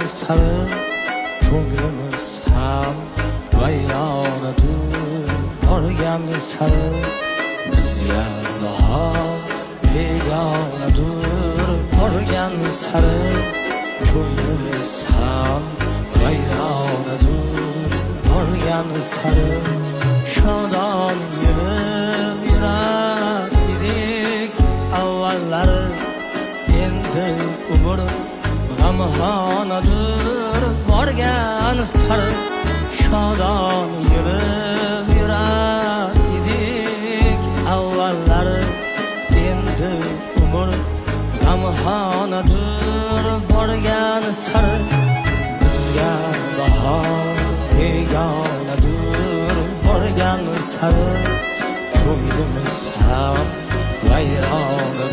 sari ko'nglimiz ham vayronadir borgan sari bizga bahor begonadir borgan sari ko'nglimiz ham vayronadir borgan sari shodon yurib yurar edik avvallari endi umr g'amxonadir borgan sari shodon yurib yurar edik avvallari endi umr g'amxonadir borgan sari bizga bahor begonadir borgan sari ko'nglimiz ham vayronadir